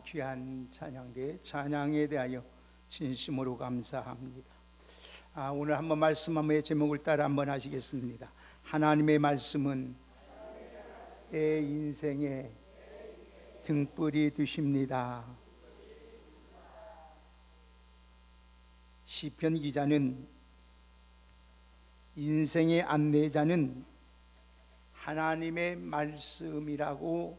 귀한 찬양대 찬양에 대하여 진심으로 감사합니다. 오늘 한번 말씀의 제목을 따라 한번 하시겠습니다. 하나님의 말씀은 내 인생의 등불이 되십니다. 시편 기자는 인생의 안내자는 하나님의 말씀이라고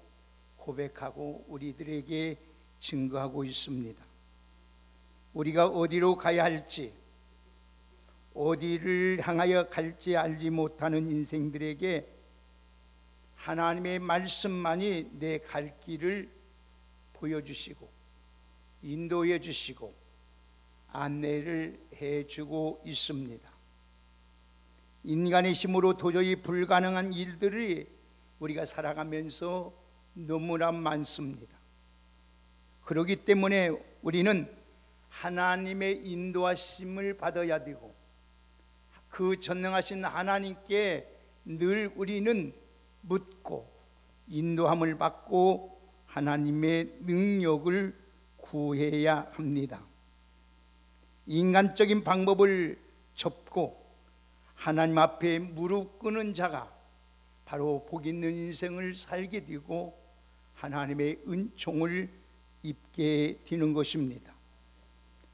고백하고 우리들에게 증거하고 있습니다. 우리가 어디로 가야 할지, 어디를 향하여 갈지 알지 못하는 인생들에게 하나님의 말씀만이 내 갈 길을 보여주시고 인도해 주시고 안내를 해주고 있습니다. 인간의 힘으로 도저히 불가능한 일들이 우리가 살아가면서 너무나 많습니다. 그렇기 때문에 우리는 하나님의 인도하심을 받아야 되고 그 전능하신 하나님께 늘 우리는 묻고 인도함을 받고 하나님의 능력을 구해야 합니다. 인간적인 방법을 접고 하나님 앞에 무릎 꿇는 자가 바로 복 있는 인생을 살게 되고 하나님의 은총을 입게 되는 것입니다.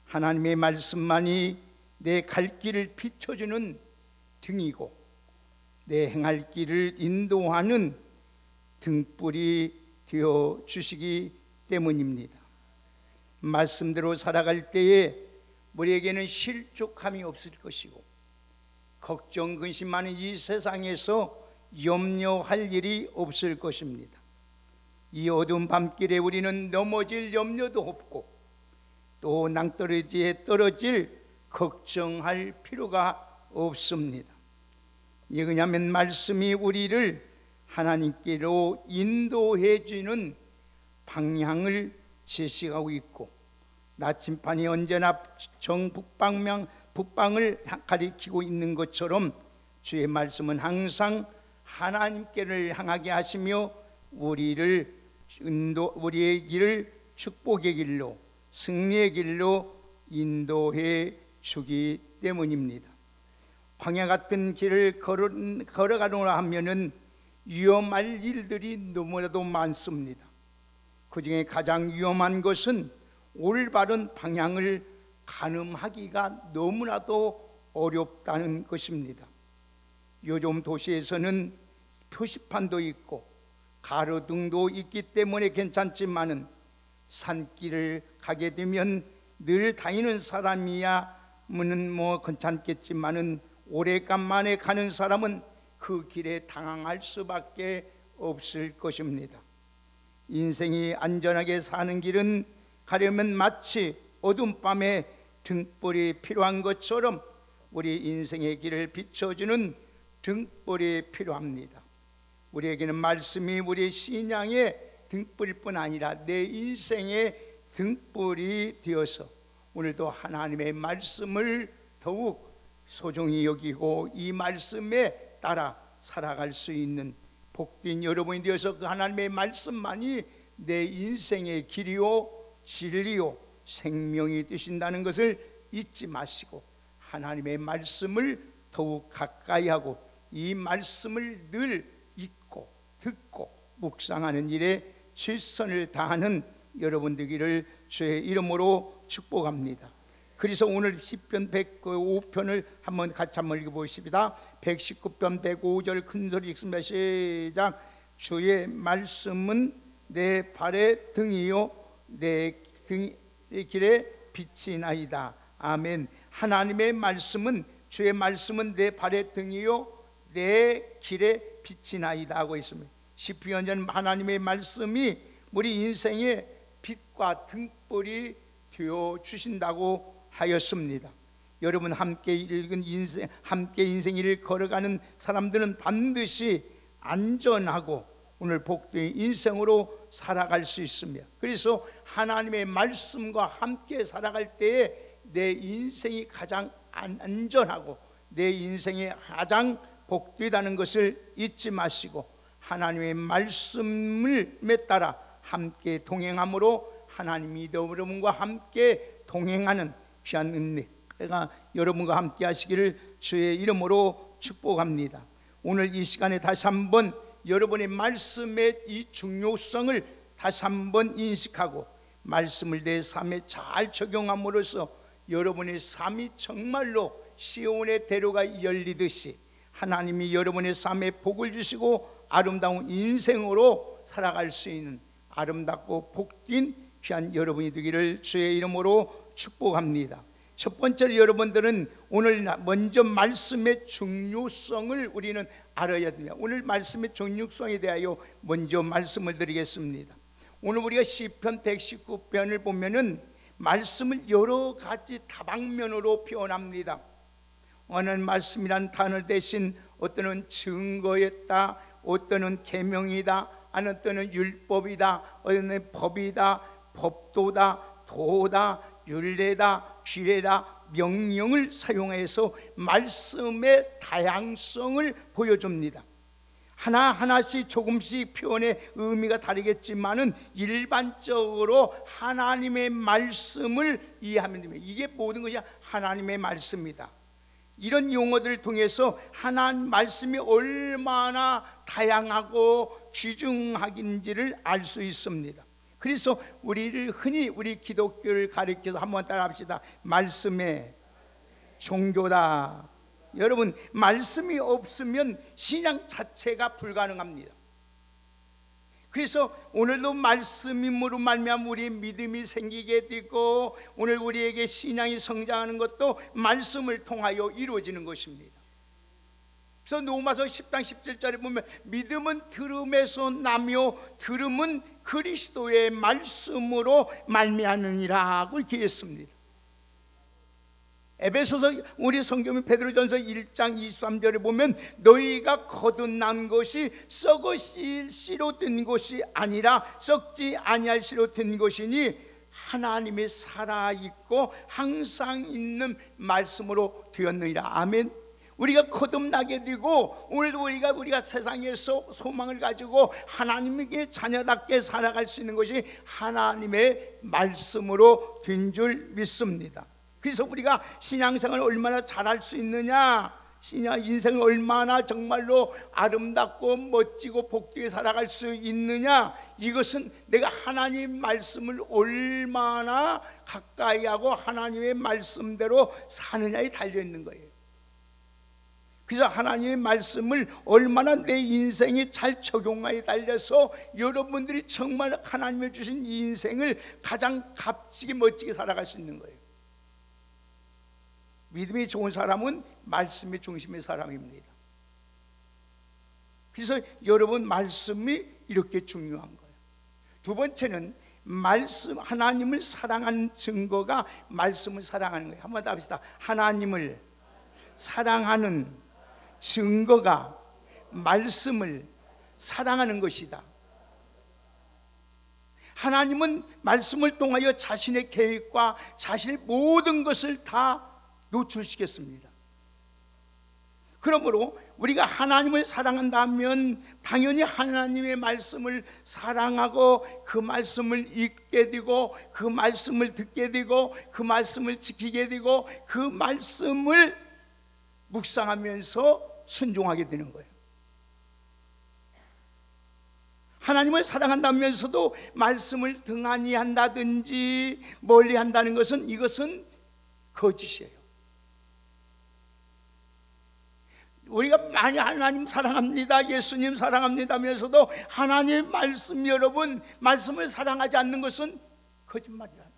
하나님의 말씀만이 내 갈 길을 비춰주는 등이고 내 행할 길을 인도하는 등불이 되어 주시기 때문입니다. 말씀대로 살아갈 때에 우리에게는 실족함이 없을 것이고 걱정, 근심 많은 이 세상에서 염려할 일이 없을 것입니다. 이 어두운 밤길에 우리는 넘어질 염려도 없고 또 낭떠러지에 떨어질 걱정할 필요가 없습니다. 왜냐하면 말씀이 우리를 하나님께로 인도해 주는 방향을 제시하고 있고 나침반이 언제나 북방을 가리키고 있는 것처럼 주의 말씀은 항상 하나님께를 향하게 하시며 우리의 길을 축복의 길로 승리의 길로 인도해 주기 때문입니다. 광야 같은 길을 걸어가노라 하면은 위험할 일들이 너무나도 많습니다. 그 중에 가장 위험한 것은 올바른 방향을 가늠하기가 너무나도 어렵다는 것입니다. 요즘 도시에서는 표시판도 있고 가로등도 있기 때문에 괜찮지만은 산길을 가게 되면 늘 다니는 사람이야 괜찮겠지만은 오래간만에 가는 사람은 그 길에 당황할 수밖에 없을 것입니다. 인생이 안전하게 사는 길은 가려면 마치 어두운 밤에 등불이 필요한 것처럼 우리 인생의 길을 비춰주는 등불이 필요합니다. 우리에게는 말씀이 우리 신앙의 등불일 뿐 아니라 내 인생의 등불이 되어서 오늘도 하나님의 말씀을 더욱 소중히 여기고 이 말씀에 따라 살아갈 수 있는 복된 여러분이 되어서 그 하나님의 말씀만이 내 인생의 길이요 진리요 생명이 되신다는 것을 잊지 마시고 하나님의 말씀을 더욱 가까이 하고 이 말씀을 늘 읽고 듣고 묵상하는 일에 최선을 다하는 여러분 되기를 주의 이름으로 축복합니다. 그래서 오늘 시편 105편을 한번 같이 한번 읽어보십니다. 119편 105절 큰소리 읽습니다. 시작. 주의 말씀은 내 발의 등이요 내 길에 빛이 나이다. 아멘. 하나님의 말씀은 주의 말씀은 내 발의 등이요 내 길에 빛이 나이다 하고 있습니다. 시편에는 하나님의 말씀이 우리 인생의 빛과 등불이 되어 주신다고 하였습니다. 여러분 함께 읽은 인생, 함께 인생을 걸어가는 사람들은 반드시 안전하고 오늘 복된 인생으로 살아갈 수 있습니다. 그래서 하나님의 말씀과 함께 살아갈 때에 내 인생이 가장 안전하고 내 인생이 가장 복되다는 것을 잊지 마시고 하나님의 말씀을 따라 함께 동행함으로 하나님이 여러분과 함께 동행하는 귀한 은혜가 여러분과 함께 하시기를 주의 이름으로 축복합니다. 오늘 이 시간에 다시 한번 여러분의 말씀의 이 중요성을 다시 한번 인식하고 말씀을 내 삶에 잘 적용함으로써 여러분의 삶이 정말로 시온의 대로가 열리듯이 하나님이 여러분의 삶에 복을 주시고 아름다운 인생으로 살아갈 수 있는 아름답고 복된 귀한 여러분이 되기를 주의 이름으로 축복합니다. 첫 번째로 여러분들은 오늘 먼저 말씀의 중요성을 우리는 알아야 됩니다. 오늘 말씀의 중요성에 대하여 먼저 말씀을 드리겠습니다. 오늘 우리가 시편 119편을 보면은 말씀을 여러 가지 다방면으로 표현합니다. 어느 말씀이란 단어 대신 어떤 증거였다, 어떤 계명이다, 어떤 율법이다, 어떤 법이다, 법도다, 도다, 율례다, 규례다, 명령을 사용해서 말씀의 다양성을 보여줍니다. 하나하나씩 조금씩 표현의 의미가 다르겠지만은 일반적으로 하나님의 말씀을 이해하면 됩니다. 이게 모든 것이 하나님의 말씀이다. 이런 용어들을 통해서 하나님 말씀이 얼마나 다양하고 귀중하긴지를 알 수 있습니다. 그래서 우리를 흔히 우리 기독교를 가리켜서 한번 따라합시다. 말씀의 종교다. 여러분, 말씀이 없으면 신앙 자체가 불가능합니다. 그래서 오늘도 말씀으로 말미암아 우리의 믿음이 생기게 되고 오늘 우리에게 신앙이 성장하는 것도 말씀을 통하여 이루어지는 것입니다. 그래서 로마서 10장 17절에 보면 믿음은 들음에서 나며 들음은 그리스도의 말씀으로 말미암느니라고 이렇게 했습니다. 에베소서 우리 성경의 베드로전서 1장 23절에 보면 너희가 거듭난 것이 썩으실 씨로 된 것이 아니라 썩지 아니할 씨로 된 것이니 하나님의 살아있고 항상 있는 말씀으로 되었느니라. 아멘. 우리가 거듭나게 되고 오늘도 우리가 세상에서 소망을 가지고 하나님에게 자녀답게 살아갈 수 있는 것이 하나님의 말씀으로 된 줄 믿습니다. 그래서 우리가 신앙생활을 얼마나 잘할 수 있느냐, 신앙 인생을 얼마나 정말로 아름답고 멋지고 복되게 살아갈 수 있느냐, 이것은 내가 하나님 말씀을 얼마나 가까이 하고 하나님의 말씀대로 사느냐에 달려있는 거예요. 그래서 하나님의 말씀을 얼마나 내 인생에 잘 적용하에 달려서 여러분들이 정말 하나님이 주신 이 인생을 가장 값지게 멋지게 살아갈 수 있는 거예요. 믿음이 좋은 사람은 말씀의 중심의 사람입니다. 그래서 여러분 말씀이 이렇게 중요한 거예요. 두 번째는 말씀, 하나님을 사랑하는 증거가 말씀을 사랑하는 거예요. 한번 더 합시다. 하나님을 사랑하는 증거가 말씀을 사랑하는 것이다. 하나님은 말씀을 통하여 자신의 계획과 자신의 모든 것을 다 노출시켰습니다. 그러므로 우리가 하나님을 사랑한다면 당연히 하나님의 말씀을 사랑하고 그 말씀을 읽게 되고 그 말씀을 듣게 되고 그 말씀을 지키게 되고 그 말씀을 묵상하면서 순종하게 되는 거예요. 하나님을 사랑한다면서도 말씀을 등한히 한다든지 멀리 한다는 것은 이것은 거짓이에요. 우리가 많이 하나님 사랑합니다, 예수님 사랑합니다 하면서도 하나님 말씀, 여러분 말씀을 사랑하지 않는 것은 거짓말이라는 거예요.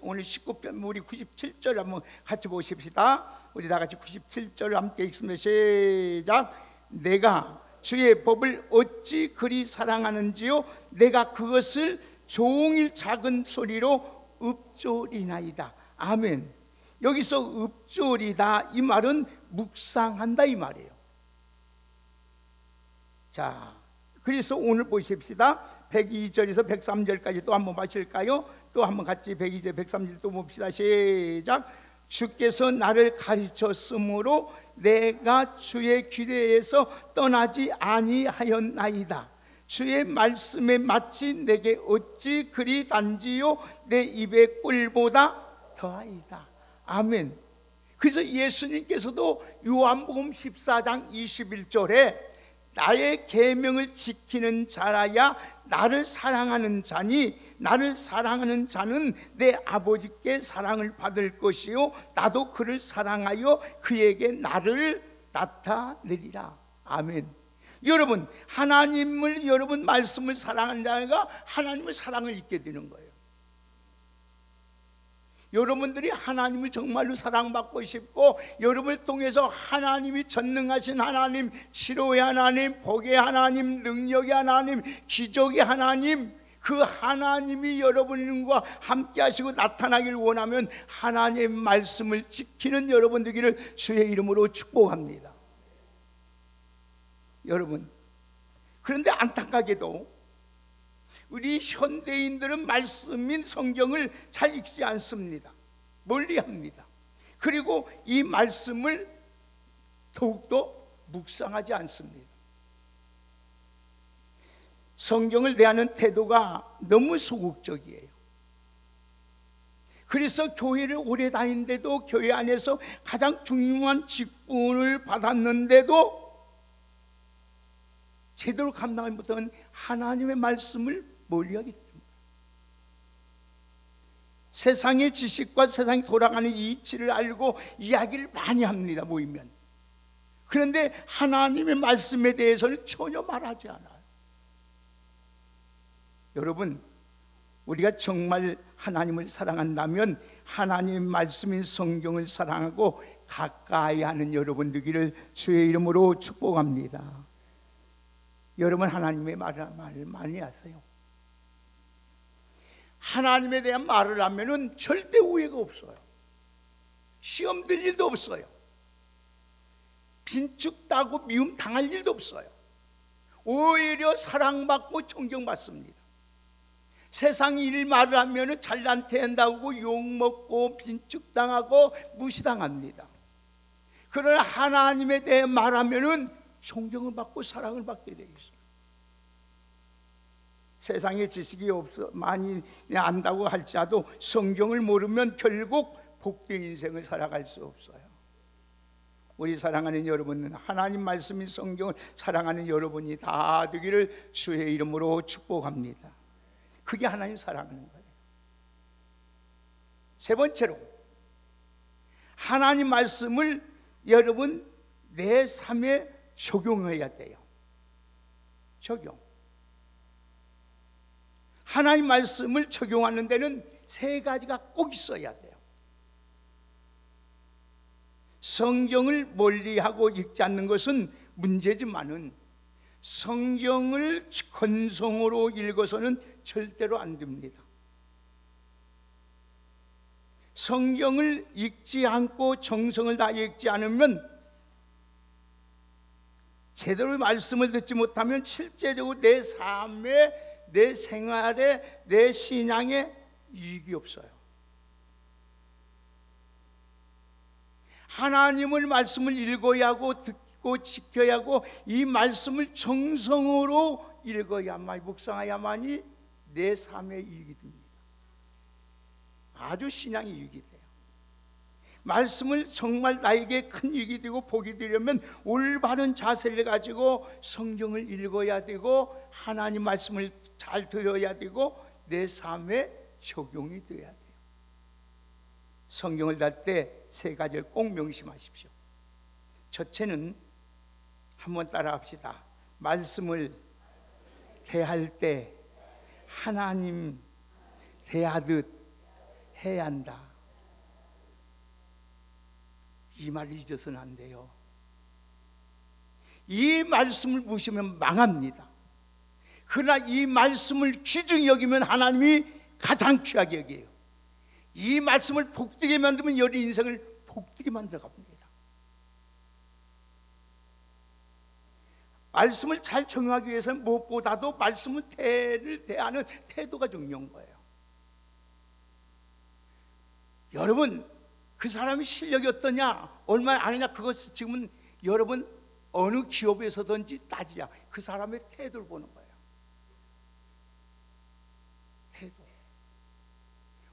오늘 19편 우리 97절 한번 같이 보십시다. 우리 다 같이 97절 함께 읽습니다. 시작. 내가 주의 법을 어찌 그리 사랑하는지요 내가 그것을 종일 작은 소리로 읊조리나이다. 아멘. 여기서 읊조리다 이 말은 묵상한다 이 말이에요. 자, 그래서 오늘 보십시다. 102절에서 103절까지 또 한번 마실까요? 또 한번 같이 102절 103절 또 봅시다. 시작. 주께서 나를 가르쳤으므로 내가 주의 규례에서 떠나지 아니하였나이다. 주의 말씀에 마치 내게 어찌 그리 단지요 내 입의 꿀보다 더하이다. 아멘. 그래서 예수님께서도 요한복음 14장 21절에 나의 계명을 지키는 자라야 나를 사랑하는 자니 나를 사랑하는 자는 내 아버지께 사랑을 받을 것이요 나도 그를 사랑하여 그에게 나를 나타내리라. 아멘. 여러분, 하나님을, 여러분 말씀을 사랑하는 자가 하나님의 사랑을 잊게 되는 거예요. 여러분들이 하나님을 정말로 사랑받고 싶고 여러분을 통해서 하나님이 전능하신 하나님, 치료의 하나님, 복의 하나님, 능력의 하나님, 기적의 하나님, 그 하나님이 여러분과 함께 하시고 나타나기를 원하면 하나님의 말씀을 지키는 여러분 되기를 주의 이름으로 축복합니다. 여러분, 그런데 안타깝게도 우리 현대인들은 말씀인 성경을 잘 읽지 않습니다. 멀리합니다. 그리고 이 말씀을 더욱더 묵상하지 않습니다. 성경을 대하는 태도가 너무 소극적이에요. 그래서 교회를 오래 다니는데도 교회 안에서 가장 중요한 직분을 받았는데도 제대로 감당하지 못하는 하나님의 말씀을 멀리하기 때문에 세상의 지식과 세상이 돌아가는 이치를 알고 이야기를 많이 합니다. 모이면. 그런데 하나님의 말씀에 대해서는 전혀 말하지 않아요. 여러분, 우리가 정말 하나님을 사랑한다면 하나님의 말씀인 성경을 사랑하고 가까이 하는 여러분 되기를 주의 이름으로 축복합니다. 여러분, 하나님의 말을 많이 하세요. 하나님에 대한 말을 하면은 절대 오해가 없어요. 시험 들 일도 없어요. 빈축 따고 미움 당할 일도 없어요. 오히려 사랑받고 존경받습니다. 세상 일 말을 하면은 잘난 체한다고 욕먹고 빈축 당하고 무시당합니다. 그러나 하나님에 대해 말하면은 존경을 받고 사랑을 받게 되어 있어요. 세상에 지식이 많이 안다고 할지라도 성경을 모르면 결국 복된 인생을 살아갈 수 없어요. 우리 사랑하는 여러분은 하나님 말씀인 성경을 사랑하는 여러분이 다 되기를 주의 이름으로 축복합니다. 그게 하나님 사랑하는 거예요. 세 번째로, 하나님 말씀을 여러분 내 삶에 적용해야 돼요. 적용. 하나님 말씀을 적용하는 데는 세 가지가 꼭 있어야 돼요. 성경을 멀리하고 읽지 않는 것은 문제지만은 성경을 건성으로 읽어서는 절대로 안 됩니다. 성경을 읽지 않고 정성을 다 읽지 않으면 제대로 말씀을 듣지 못하면 실제적으로 내 삶에, 내 생활에, 내 신앙에 이익이 없어요. 하나님의 말씀을 읽어야 하고 듣고 지켜야 하고 이 말씀을 정성으로 읽어야만, 묵상해야만이 내 삶에 이익이 됩니다. 아주 신앙이 이익이 돼요. 말씀을 정말 나에게 큰 이익이 되고 복이 되려면 올바른 자세를 가지고 성경을 읽어야 되고 하나님 말씀을 잘 들어야 되고 내 삶에 적용이 돼야 돼요. 성경을 달 때 세 가지를 꼭 명심하십시오. 첫째는 한번 따라합시다. 말씀을 대할 때 하나님 대하듯 해야 한다. 이 말을 잊어서는 안 돼요. 이 말씀을 무시하면 망합니다. 그러나 이 말씀을 귀중히 여기면 하나님이 가장 귀하게 여겨요. 이 말씀을 복되게 만들면 여리 인생을 복되게 만들어 갑니다. 말씀을 잘 적용하기 위해서는 무엇보다도 말씀을 대하는 태도가 중요한 거예요. 여러분, 그 사람이 실력이 어떠냐, 얼마나 아느냐, 그것 지금은 여러분 어느 기업에서든지 따지자. 그 사람의 태도를 보는 거예요.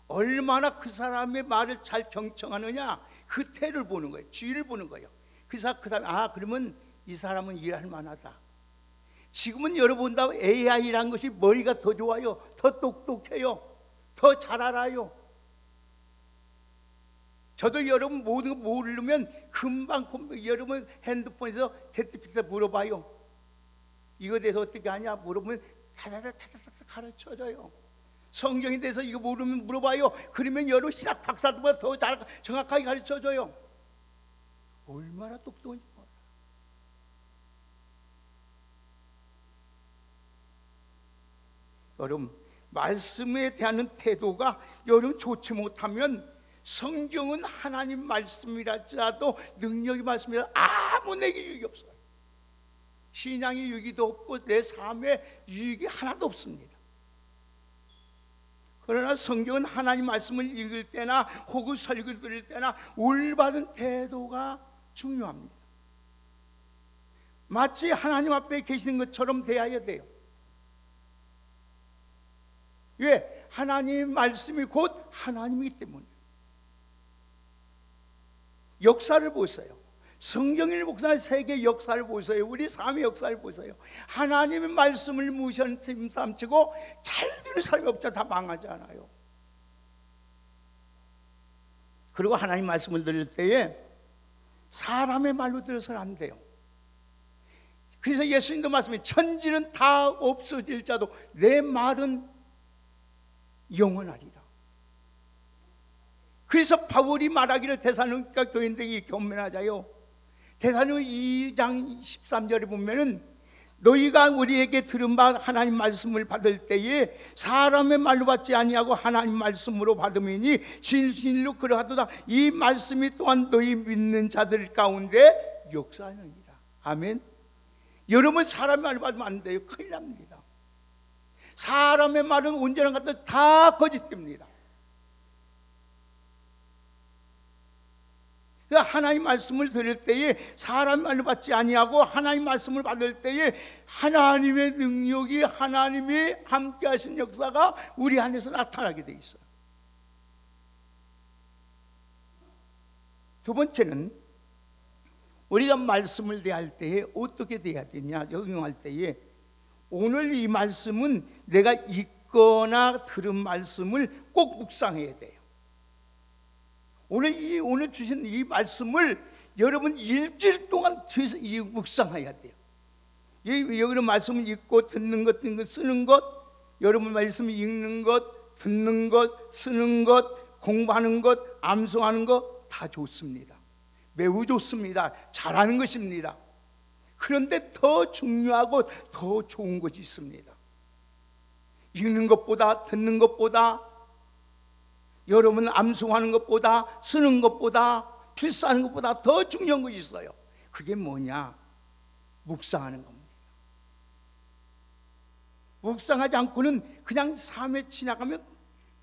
얼마나 그 사람의 말을 잘 경청하느냐, 그 태를 보는 거예요. 주의를 보는 거예요. 그다음에 그러면 이 사람은 일할 만하다. 지금은 여러분 다 AI라는 것이 머리가 더 좋아요, 더 똑똑해요, 더 잘 알아요. 저도 여러분 모든 거 모르면 금방 여러분 핸드폰에서 채팅피터 물어봐요. 이거 대해서 어떻게 하냐 물어보면 타다닥 가르쳐줘요. 성경에 대해서 이거 모르면 물어봐요. 그러면 여러 신학 박사들보다 더 잘 정확하게 가르쳐줘요. 얼마나 똑똑한지 몰라. 여러분, 말씀에 대한 태도가 여러분 좋지 못하면 성경은 하나님 말씀이라도 능력이 말씀이라 아무 내게 유익이 없어요. 신앙의 유익도 없고 내 삶에 유익이 하나도 없습니다. 그러나 성경은 하나님 말씀을 읽을 때나 혹은 설교를 들을 때나 올바른 태도가 중요합니다. 마치 하나님 앞에 계시는 것처럼 대해야 돼요. 왜? 하나님 말씀이 곧 하나님이기 때문에. 역사를 보세요. 성경을 목사의 세계 역사를 보세요. 우리 삶의 역사를 보세요. 하나님의 말씀을 무시하는 삼치고 잘 되는 삶이 없잖아. 다 망하잖아요. 그리고 하나님 말씀을 들을 때에 사람의 말로 들어서는 안 돼요. 그래서 예수님도 말씀해 천지는 다 없어질자도 내 말은 영원하리라. 그래서 바울이 말하기를 데살로니가 교인들에게 권면하자요. 데살로니가 2장 13절에 보면은 너희가 우리에게 들은 바 하나님 말씀을 받을 때에 사람의 말로 받지 아니하고 하나님 말씀으로 받음이니 진실로 그러하도다. 이 말씀이 또한 너희 믿는 자들 가운데 역사하느니라. 아멘. 여러분 사람의 말로 받으면 안 돼요. 큰일 납니다. 사람의 말은 언제나 갖다 다 거짓됩니다. 하나님 말씀을 들을 때에 사람 말로 받지 아니하고 하나님 말씀을 받을 때에 하나님의 능력이 하나님이 함께 하신 역사가 우리 안에서 나타나게 돼 있어요. 두 번째는 우리가 말씀을 대할 때에 어떻게 대해야 되냐, 적용할 때에 오늘 이 말씀은 내가 읽거나 들은 말씀을 꼭 묵상해야 돼요. 오늘 주신 이 말씀을 여러분 일주일 동안 뒤에서 묵상해야 돼요. 여기는 말씀을 읽고 듣는 것, 쓰는 것, 여러분 말씀을 읽는 것, 듣는 것, 쓰는 것, 공부하는 것, 암송하는 것 다 좋습니다. 매우 좋습니다. 잘하는 것입니다. 그런데 더 중요하고 더 좋은 것이 있습니다. 읽는 것보다 듣는 것보다 여러분 암송하는 것보다 쓰는 것보다 필사하는 것보다 더 중요한 것이 있어요. 그게 뭐냐? 묵상하는 겁니다. 묵상하지 않고는 그냥 삶에 지나가면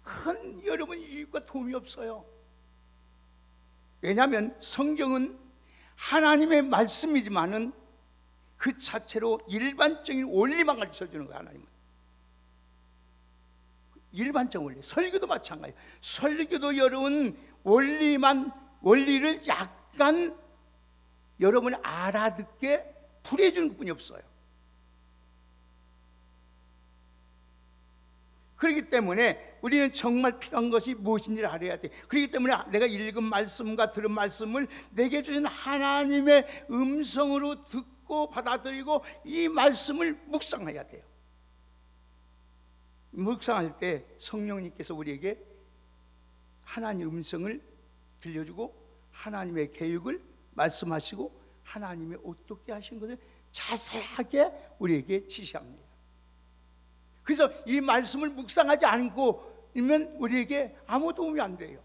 큰 여러분 유익과 도움이 없어요. 왜냐하면 성경은 하나님의 말씀이지만은 그 자체로 일반적인 원리만 가르쳐주는 거예요. 하나님은 일반적 원리. 설교도 마찬가지예요. 설교도 여러분 원리를 약간 여러분이 알아듣게 풀이해주는 것뿐이 없어요. 그렇기 때문에 우리는 정말 필요한 것이 무엇인지를 알아야 돼. 그렇기 때문에 내가 읽은 말씀과 들은 말씀을 내게 주신 하나님의 음성으로 듣고 받아들이고 이 말씀을 묵상해야 돼요. 묵상할 때 성령님께서 우리에게 하나님의 음성을 들려주고 하나님의 계획을 말씀하시고 하나님이 어떻게 하신 것을 자세하게 우리에게 지시합니다. 그래서 이 말씀을 묵상하지 않고 있으면 우리에게 아무 도움이 안 돼요.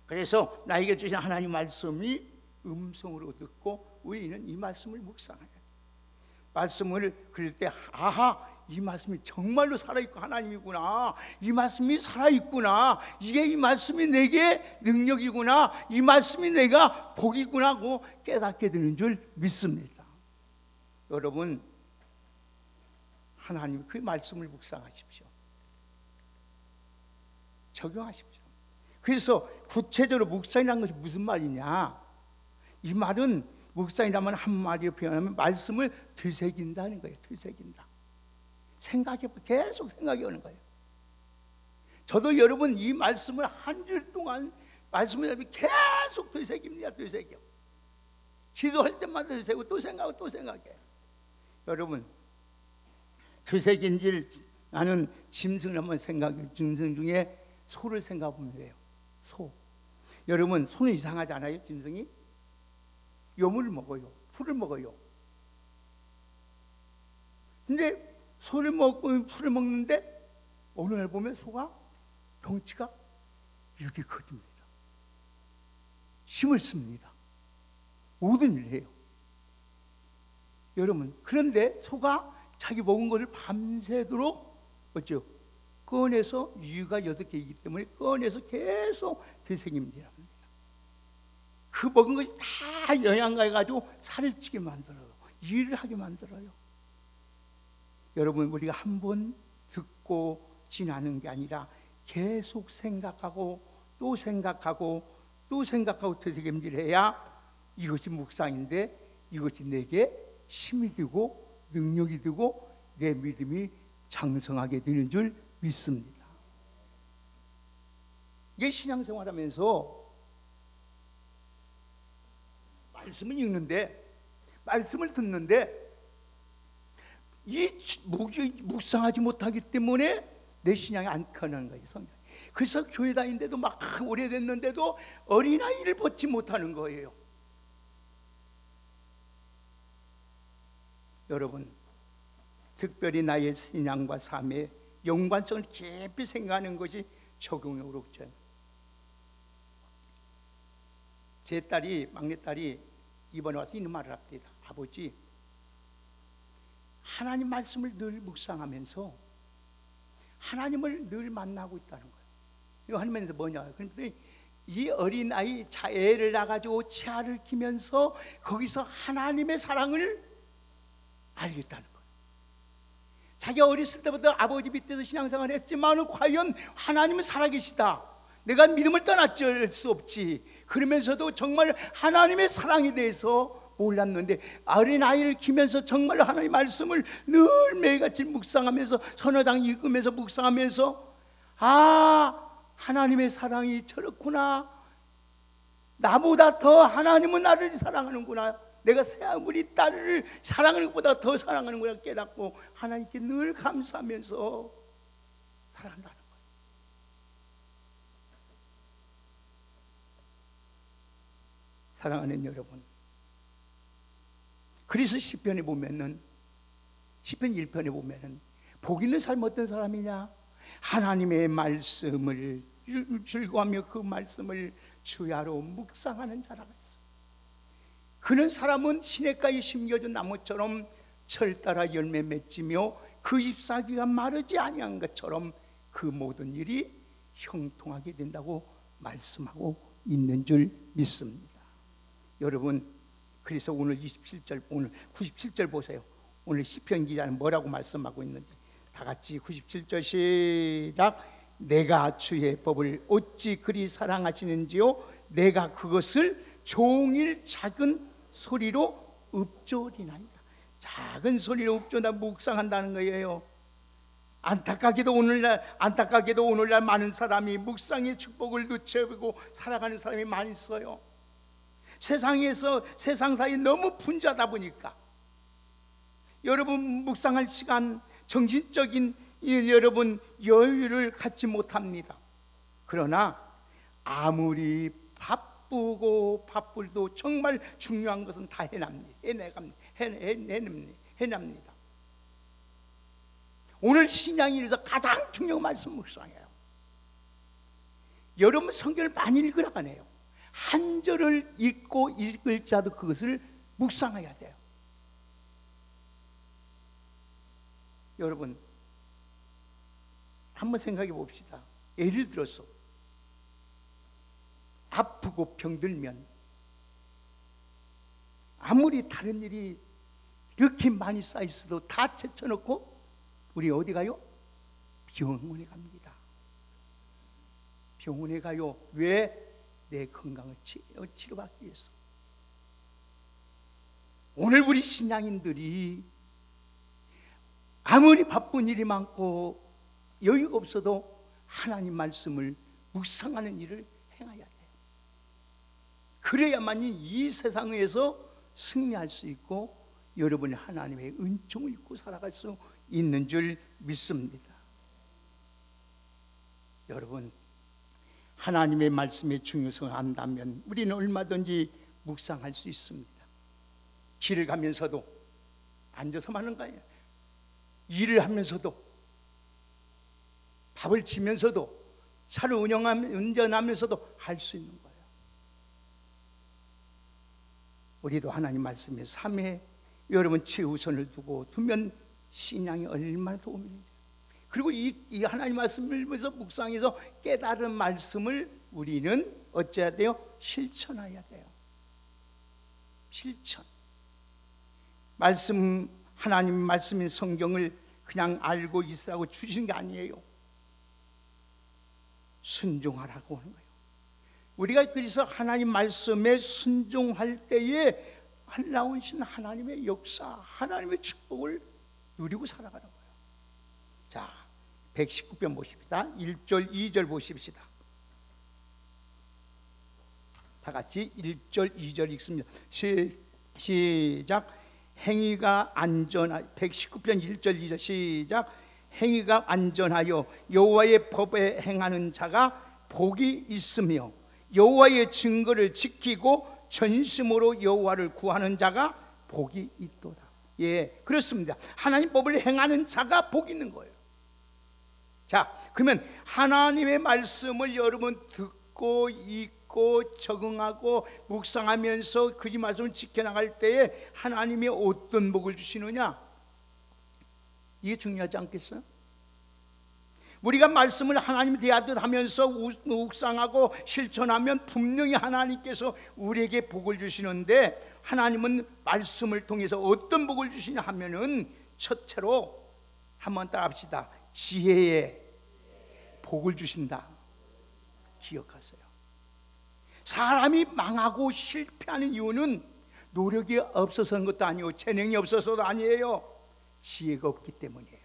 그래서 나에게 주신 하나님 말씀이 음성으로 듣고 우리는 이 말씀을 묵상해야 돼요. 말씀을 그릴 때 아하, 이 말씀이 정말로 살아있고 하나님이구나, 이 말씀이 살아있구나, 이게 이 말씀이 내게 능력이구나, 이 말씀이 내가 복이구나 하고 깨닫게 되는 줄 믿습니다. 여러분, 하나님 그 말씀을 묵상하십시오. 적용하십시오. 그래서 구체적으로 묵상이라는 것이 무슨 말이냐? 이 말은 묵상이라면 한마디로 표현하면 말씀을 되새긴다는 거예요. 되새긴다. 계속 생각해 오는 거예요. 저도 여러분 이 말씀을 한 주 동안 말씀을 계속 되새깁니다. 되새겨. 기도할 때마다 되새기고 또 생각하고 또 생각해. 여러분 되새긴질 나는 짐승을 한번 생각해. 짐승 중에 소를 생각해보면 돼요. 소. 여러분 소는 이상하지 않아요? 짐승이 요물을 먹어요. 풀을 먹어요. 근데 소를 먹고 풀을 먹는데 어느 날 보면 소가 덩치가 이렇게 커집니다. 힘을 씁니다. 모든 일을 해요. 여러분 그런데 소가 자기 먹은 것을 밤새도록 어쩌요? 꺼내서 유가 6개이기 때문에 꺼내서 계속 되새깁니다. 그 먹은 것이 다 영양가해가지고 살을 찌게 만들어요. 일을 하게 만들어요. 여러분 우리가 한 번 듣고 지나는 게 아니라 계속 생각하고 또 생각하고 또 생각하고 되새김질해야 이것이 묵상인데 이것이 내게 힘이 되고 능력이 되고 내 믿음이 장성하게 되는 줄 믿습니다. 이게 신앙생활하면서 말씀을 읽는데 말씀을 듣는데 이 묵상하지 못하기 때문에 내 신앙이 안 커나는 거예요. 성경. 그래서 교회 다니는데도 막 오래됐는데도 어린아이를 벗지 못하는 거예요. 여러분 특별히 나의 신앙과 삶의 연관성을 깊이 생각하는 것이 적용력으로 없죠. 제 딸이 막내딸이 이번에 와서 이런 말을 합니다. 아버지 하나님 말씀을 늘 묵상하면서 하나님을 늘 만나고 있다는 거예요. 이거 하면서 뭐냐? 그런데 이 어린아이 애를 낳아가지고 치아를 키면서 거기서 하나님의 사랑을 알겠다는 거예요. 자기가 어렸을 때부터 아버지 밑에서 신앙생활을 했지만 과연 하나님은 살아계시다. 내가 믿음을 떠났지 않을 수 없지. 그러면서도 정말 하나님의 사랑에 대해서 몰랐는데 어린아이를 키면서 정말 하나님의 말씀을 늘 매일같이 묵상하면서 선어장 읽으면서 묵상하면서 하나님의 사랑이 저렇구나. 나보다 더 하나님은 나를 사랑하는구나. 내가 우리 딸을 사랑하는 것보다 더 사랑하는구나 깨닫고 하나님께 늘 감사하면서 살아간다는 거예요. 사랑하는 여러분, 그래서 시편에 보면은 시편 1편에 보면은 복 있는 삶 어떤 사람이냐? 하나님의 말씀을 즐거워하며 그 말씀을 주야로 묵상하는 자라가 있어. 그는 사람은 시냇가에 심겨진 나무처럼 철 따라 열매 맺지며 그 잎사귀가 마르지 아니한 것처럼 그 모든 일이 형통하게 된다고 말씀하고 있는 줄 믿습니다. 여러분 그래서 오늘 27절 오늘 97절 보세요. 오늘 시편 기자는 뭐라고 말씀하고 있는지 다 같이 97절 시작. 내가 주의 법을 어찌 그리 사랑하시는지요 내가 그것을 종일 작은 소리로 읊조리나이다. 작은 소리로 읊조다 묵상한다는 거예요. 안타깝게도 오늘날 많은 사람이 묵상의 축복을 놓쳐버리고 살아가는 사람이 많이 있어요. 세상에서 세상사에 너무 분주하다 보니까 여러분 묵상할 시간 정신적인 여러분 여유를 갖지 못합니다. 그러나 아무리 바쁘도 정말 중요한 것은 다 해냅니다. 오늘 신앙인에서 가장 중요한 말씀 묵상해요. 여러분 성경을 많이 읽으라 하네요. 한 절을 읽고 읽을 자도 그것을 묵상해야 돼요. 여러분 한번 생각해 봅시다. 예를 들어서 아프고 병들면 아무리 다른 일이 이렇게 많이 쌓여있어도 다 제쳐놓고 우리 어디 가요? 병원에 갑니다. 병원에 가요. 왜? 내 건강을 치료받기 위해서. 오늘 우리 신앙인들이 아무리 바쁜 일이 많고 여유가 없어도 하나님 말씀을 묵상하는 일을 행해야 돼요. 그래야만이 이 세상에서 승리할 수 있고 여러분이 하나님의 은총을 입고 살아갈 수 있는 줄 믿습니다. 여러분, 하나님의 말씀의 중요성을 안다면 우리는 얼마든지 묵상할 수 있습니다. 길을 가면서도 앉아서만 하는 거예요. 일을 하면서도, 밥을 지면서도, 차를 운전하면서도 할 수 있는 거예요. 우리도 하나님 말씀에 삶에 여러분 최우선을 두면 신앙이 얼마나 도움이 되는지, 그리고 이 하나님 말씀을 위해서 묵상해서 깨달은 말씀을 우리는 어찌해야 돼요? 실천해야 돼요. 실천. 말씀, 하나님 말씀인 성경을 그냥 알고 있으라고 주신 게 아니에요. 순종하라고 하는 거예요. 우리가 그래서 하나님 말씀에 순종할 때에 놀라우신 하나님의 역사, 하나님의 축복을 누리고 살아가는 거예요. 자, 119편 보십시다. 1절 2절 보십시다. 다 같이 1절 2절 읽습니다. 시작. 행위가 안전하 119편 1절 2절 시작. 행위가 안전하여 여호와의 법에 행하는 자가 복이 있으며 여호와의 증거를 지키고 전심으로 여호와를 구하는 자가 복이 있도다. 예, 그렇습니다. 하나님 법을 행하는 자가 복이 있는 거예요. 자, 그러면 하나님의 말씀을 여러분 듣고 읽고 적응하고 묵상하면서 그 말씀을 지켜나갈 때에 하나님이 어떤 복을 주시느냐, 이게 중요하지 않겠어요? 우리가 말씀을 하나님 대하듯 하면서 묵상하고 실천하면 분명히 하나님께서 우리에게 복을 주시는데, 하나님은 말씀을 통해서 어떤 복을 주시냐 하면은 첫째로 한번 따라합시다. 지혜에 복을 주신다. 기억하세요. 사람이 망하고 실패하는 이유는 노력이 없어서인 것도 아니고 재능이 없어서도 아니에요. 지혜가 없기 때문이에요.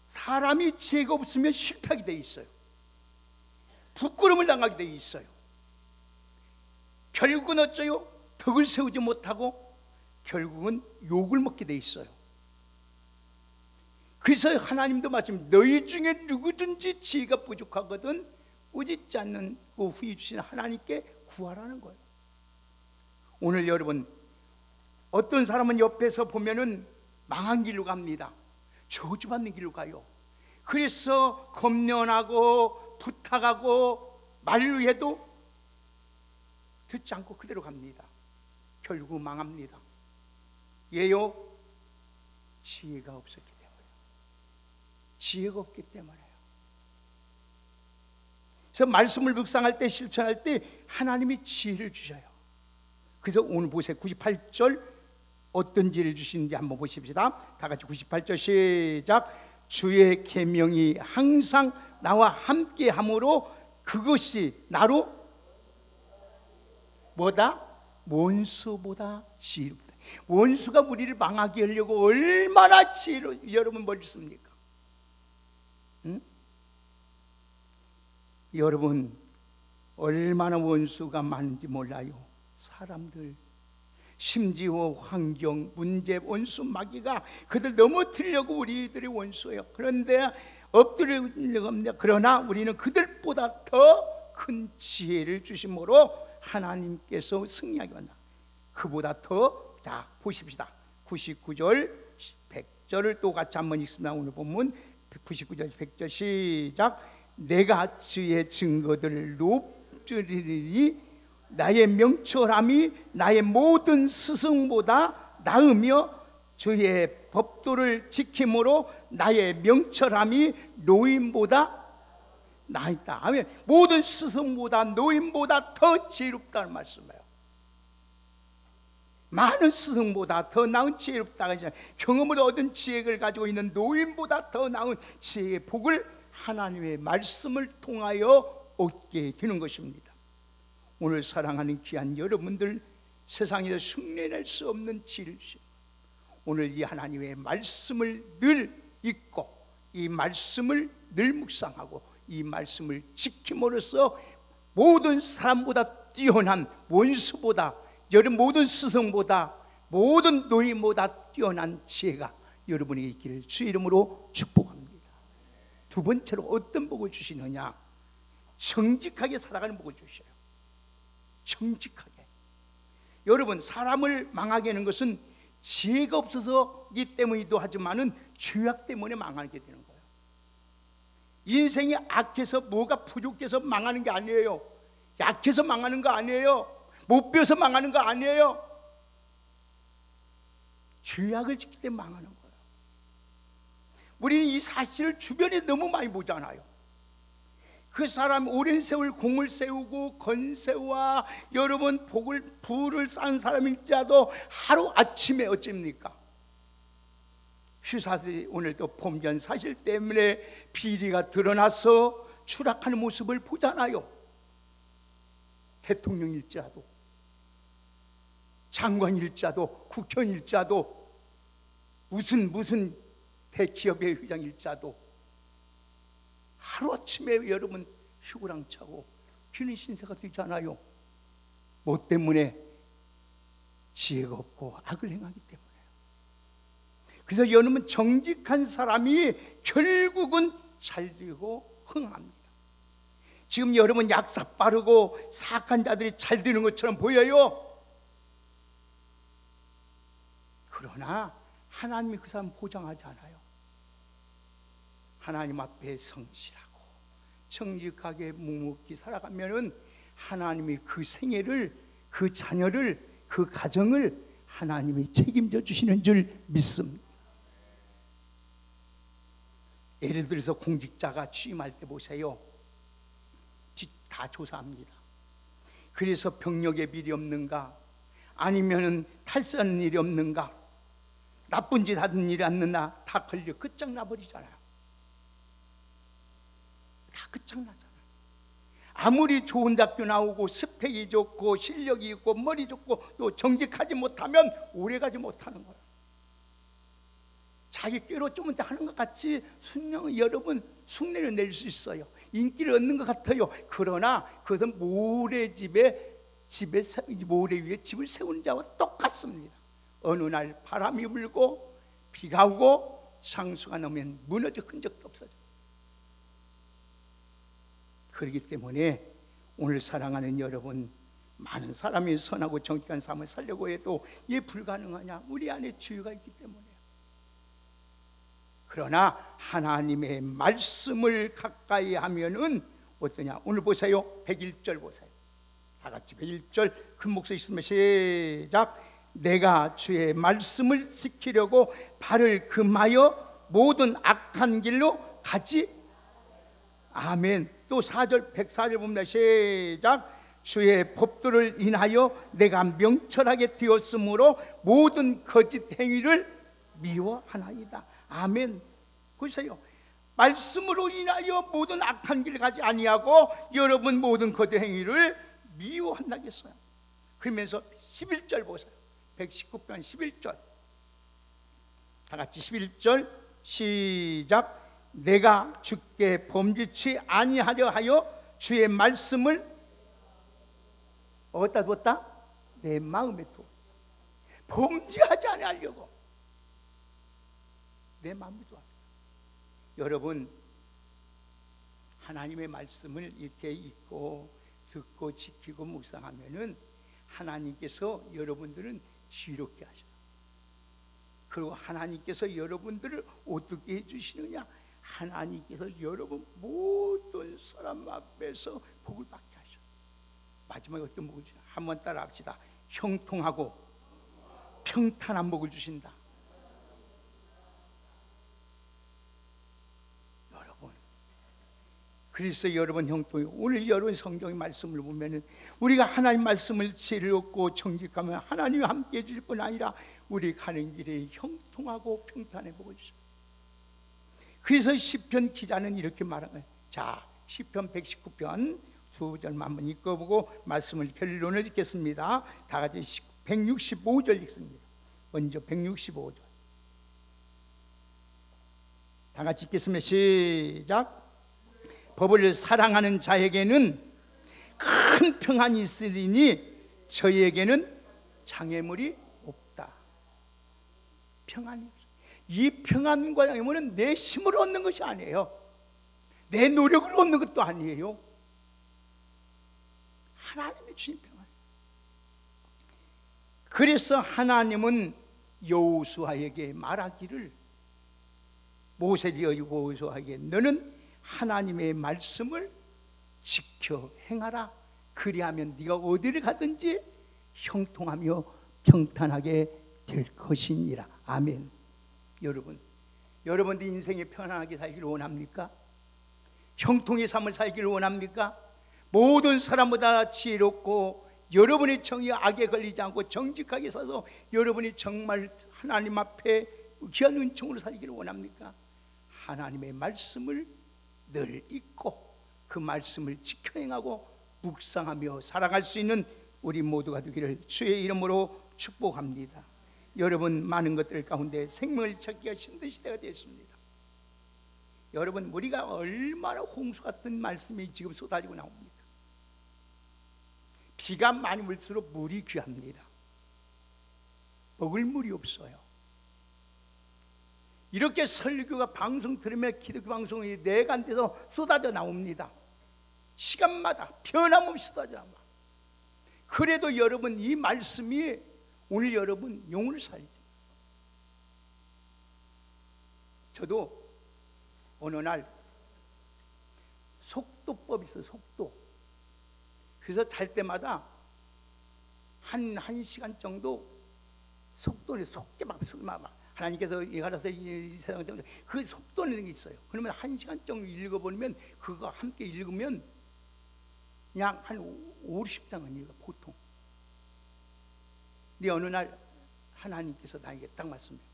사람이 지혜가 없으면 실패하게 돼 있어요. 부끄러움을 당하게 돼 있어요. 결국은 어쩌요? 덕을 세우지 못하고 결국은 욕을 먹게 돼 있어요. 그래서 하나님도 말씀, 너희 중에 누구든지 지혜가 부족하거든 꾸짖지 않는 그 후에 주신 하나님께 구하라는 거예요. 오늘 여러분, 어떤 사람은 옆에서 보면은 망한 길로 갑니다. 저주받는 길로 가요. 그래서 검련하고 부탁하고 만류해도 듣지 않고 그대로 갑니다. 결국 망합니다. 왜요? 지혜가 없었기 때문에. 지혜가 없기 때문에요. 그래서 말씀을 묵상할 때, 실천할 때 하나님이 지혜를 주셔요. 그래서 오늘 보세요. 98절 어떤 지혜를 주시는지 한번 보십시다. 다 같이 98절 시작. 주의 계명이 항상 나와 함께 함으로 그것이 나로 뭐다? 원수보다 지혜롭다. 원수가 우리를 망하게 하려고 얼마나 지혜로 여러분 뭘 씁니까? 응? 여러분 얼마나 원수가 많은지 몰라요. 사람들, 심지어 환경, 문제, 원수, 마귀가 그들 넘어뜨리려고 우리들이 원수예요. 그런데 엎드리려고 합니다. 그러나 우리는 그들보다 더 큰 지혜를 주심으로 하나님께서 승리하게 한다. 그보다 더, 자 보십시다. 99절 100절을 또 같이 한번 읽습니다. 오늘 본문 99절 100절 시작. 내가 주의 증거들을 높이리니 나의 명철함이 나의 모든 스승보다 나으며 주의 법도를 지킴으로 나의 명철함이 노인보다 나있다. 아멘. 모든 스승보다 노인보다 더 지혜롭다는 말씀이에요. 많은 스승보다 더 나은 지혜롭다가 아니라 경험을 얻은 지혜를 가지고 있는 노인보다 더 나은 지혜의 복을 하나님의 말씀을 통하여 얻게 되는 것입니다. 오늘 사랑하는 귀한 여러분들, 세상에서 흉내낼 수 없는 지혜를 주시고 오늘 이 하나님의 말씀을 늘 읽고 이 말씀을 늘 묵상하고 이 말씀을 지킴으로써 모든 사람보다 뛰어난 원수보다, 여러분 모든 스승보다, 모든 노인보다 뛰어난 지혜가 여러분에게 있기를 주의 이름으로 축복합니다. 두 번째로 어떤 복을 주시느냐? 정직하게 살아가는 복을 주셔요. 정직하게. 여러분, 사람을 망하게 하는 것은 지혜가 없어서이기 때문이기도 하지만은 죄악 때문에 망하게 되는 거예요. 인생이 악해서 뭐가 부족해서 망하는 게 아니에요. 약해서 망하는 거 아니에요. 못 배워서 망하는 거 아니에요. 죄악을 짓기 때문에 망하는 거예요. 우리는 이 사실을 주변에 너무 많이 보잖아요. 그 사람 오랜 세월 공을 세우고 건세와 여러분 부를 쌓은 사람일지라도 하루아침에 어쩝니까? 휴사들이 오늘도 범죄한 사실 때문에 비리가 드러나서 추락하는 모습을 보잖아요. 대통령일지라도, 장관일지라도, 국회의원일지라도, 무슨 대기업의 회장일지라도 하루아침에 여러분 휘구랑차고 귀는 신세가 되잖아요. 뭐 때문에? 지혜가 없고 악을 행하기 때문에. 그래서 여러분 정직한 사람이 결국은 잘되고 흥합니다. 지금 여러분 약사 빠르고 사악한 자들이 잘 되는 것처럼 보여요. 그러나 하나님이 그 사람 보장하지 않아요. 하나님 앞에 성실하고 정직하게 묵묵히 살아가면은 하나님이 그 생애를, 그 자녀를, 그 가정을 하나님이 책임져 주시는 줄 믿습니다. 예를 들어서 공직자가 취임할 때 보세요. 다 조사합니다. 그래서 병력에 미리 없는가, 아니면은 탈세하는 일이 없는가, 나쁜 짓 하는 일이 없는가, 다 걸려 끝장나 버리잖아요. 다 끝장나잖아요. 아무리 좋은 대학교 나오고 스펙이 좋고 실력이 있고 머리 좋고 또 정직하지 못하면 오래가지 못하는 거예요. 자기 꾀로 좀 하는 것 같이 여러분 흉내를 낼 수 있어요. 인기를 얻는 것 같아요. 그러나 그것은 모래 위에 집을 세우는 자와 똑같습니다. 어느 날 바람이 불고 비가 오고 상수가 나면 무너져 흔적도 없어져. 그렇기 때문에 오늘 사랑하는 여러분, 많은 사람이 선하고 정직한 삶을 살려고 해도 이게 불가능하냐? 우리 안에 죄가 있기 때문에요. 그러나 하나님의 말씀을 가까이 하면은 어떠냐? 오늘 보세요. 101절 보세요. 다 같이 101절 큰 목소리 있으면 시작. 내가 주의 말씀을 지키려고 발을 금하여 모든 악한 길로 가지. 아멘. 또 4절 104절 봅니다. 시작. 주의 법도를 인하여 내가 명철하게 되었으므로 모든 거짓 행위를 미워하나이다. 아멘. 보세요. 말씀으로 인하여 모든 악한 길을 가지 아니하고 여러분 모든 거짓 행위를 미워한다고 했어요. 그러면서 11절 보세요. 119편 11절 다 같이 11절 시작. 내가 주께 범죄치 아니하려 하여 주의 말씀을 어디다 두었다? 내 마음에 두었다. 범죄하지 않으려고 내 마음에 두었다. 여러분 하나님의 말씀을 이렇게 읽고 듣고 지키고 묵상하면은 하나님께서 여러분들은 지혜롭게 하셔요. 그리고 하나님께서 여러분들을 어떻게 해주시느냐? 하나님께서 여러분 모든 사람 앞에서 복을 받게 하셔. 마지막에 어떤 복을 주냐? 한번 따라 합시다. 형통하고 평탄한 복을 주신다. 여러분, 그래서 여러분 형통이 오늘 여러분 성경의 말씀을 보면은 우리가 하나님 말씀을 지혜를 얻고 정직하면 하나님이 함께 해줄 뿐 아니라 우리 가는 길에 형통하고 평탄해 보고 있어요. 그래서 시편 기자는 이렇게 말한 거예요. 자, 시편 119편 두 절만 한번 읽어보고 말씀을 결론을 읽겠습니다. 다 같이 165절 읽습니다. 먼저 165절 다 같이 읽겠습니다. 시작. 법을 사랑하는 자에게는 큰 평안이 있으리니 저에게는 장애물이 없다. 평안이 없어요. 이 평안과 장애물은 내 힘으로 얻는 것이 아니에요. 내 노력으로 얻는 것도 아니에요. 하나님이 주신 평안. 그래서 하나님은 여호수아에게 말하기를, 모세를 여호수아에게 너는 하나님의 말씀을 지켜 행하라. 그리하면 네가 어디를 가든지 형통하며 평탄하게 될 것이니라. 아멘. 여러분들 인생에 편안하게 살기를 원합니까? 형통의 삶을 살기를 원합니까? 모든 사람보다 지혜롭고 여러분의 정의 악에 걸리지 않고 정직하게 살아서 여러분이 정말 하나님 앞에 귀한 은총으로 살기를 원합니까? 하나님의 말씀을 늘 읽고 그 말씀을 지켜 행하고 묵상하며 살아갈 수 있는 우리 모두가 되기를 주의 이름으로 축복합니다. 여러분, 많은 것들 가운데 생명을 찾기가 힘든 시대가 되었습니다. 여러분, 우리가 얼마나 홍수 같은 말씀이 지금 쏟아지고 나옵니까? 비가 많이 물수록 물이 귀합니다. 먹을 물이 없어요. 이렇게 설교가 방송 들으면 기독교 방송이 내간데서 쏟아져 나옵니다. 시간마다 변함없이 쏟아져 나옵니다. 그래도 여러분, 이 말씀이 오늘 여러분 영혼을 살리죠. 저도 어느 날 속도법이 있어요. 속도. 그래서 잘 때마다 한 시간 정도 속도를 속게 막 하나님께서 알아서 이 세상 정도 그 속도 내는 게 있어요. 그러면 한 시간 정도 읽어보면 그거 함께 읽으면 그냥 한 50장은 읽어 보통. 근데 어느 날 하나님께서 나에게 딱 말씀해요.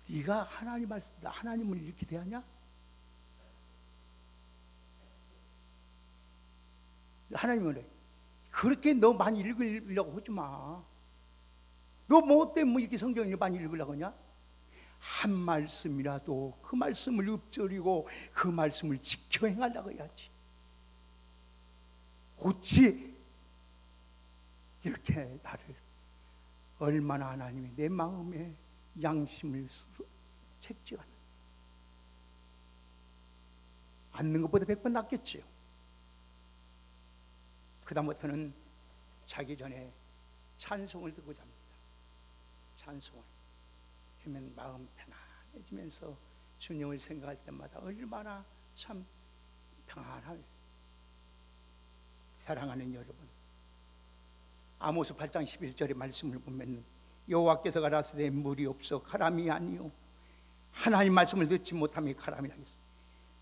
네가 하나님 말씀, 하나님을 이렇게 대하냐? 하나님은 그래. 그렇게 너 많이 읽으려고 하지 마. 너 뭐 때문에 이렇게 성경을 많이 읽으려고 하냐? 한 말씀이라도 그 말씀을 읊조리고 그 말씀을 지켜 행하려고 해야지. 어찌 이렇게 나를 얼마나 하나님이 내 마음에 양심을 책찍하는 앉는 것보다 100번 낫겠지요. 그 다음부터는 자기 전에 찬송을 듣고자 합니다. 찬송을 그러면 마음 편안해지면서 주님을 생각할 때마다 얼마나 참 평안하며. 사랑하는 여러분, 아모스 8장 11절의 말씀을 보면 여호와께서 가라사대 물이 없어 가람이 아니요 하나님 말씀을 듣지 못하며 가람이 하겠습니다.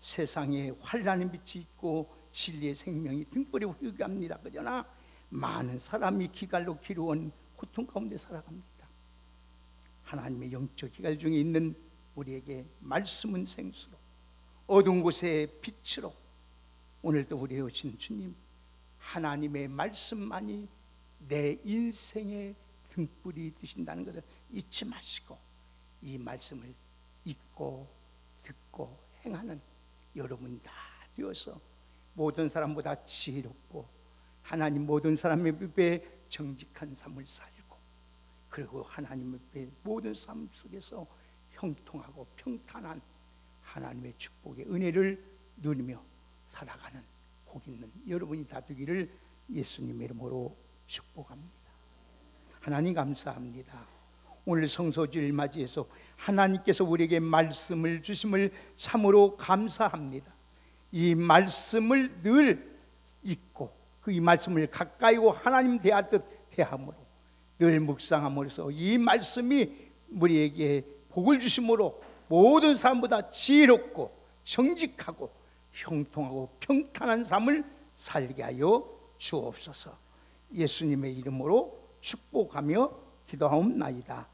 세상에 환난의 빛이 있고 진리의 생명이 등불에 흐르게합니다. 그러나 많은 사람이 기갈로 기루온 고통 가운데 살아갑니다. 하나님의 영적 기갈 중에 있는 우리에게 말씀은 생수로, 어두운 곳에 빛으로, 오늘도 우리의 오신 주님 하나님의 말씀만이 내 인생의 등불이 되신다는 것을 잊지 마시고 이 말씀을 읽고 듣고 행하는 여러분 다 되어서 모든 사람보다 지혜롭고 하나님 모든 사람의 앞에 정직한 삶을 살고 그리고 하나님 앞에 모든 삶 속에서 형통하고 평탄한 하나님의 축복의 은혜를 누리며 살아가는 복 있는 여러분이 다 되기를 예수님의 이름으로 축복합니다. 하나님 감사합니다. 오늘 성소주를 맞이해서 하나님께서 우리에게 말씀을 주심을 참으로 감사합니다. 이 말씀을 늘 읽고 그 이 말씀을 가까이고 하나님 대하듯 대함으로 늘 묵상함으로써 이 말씀이 우리에게 복을 주심으로 모든 사람보다 지혜롭고 정직하고 형통하고 평탄한 삶을 살게 하여 주옵소서. 예수님의 이름으로 축복하며 기도하옵나이다.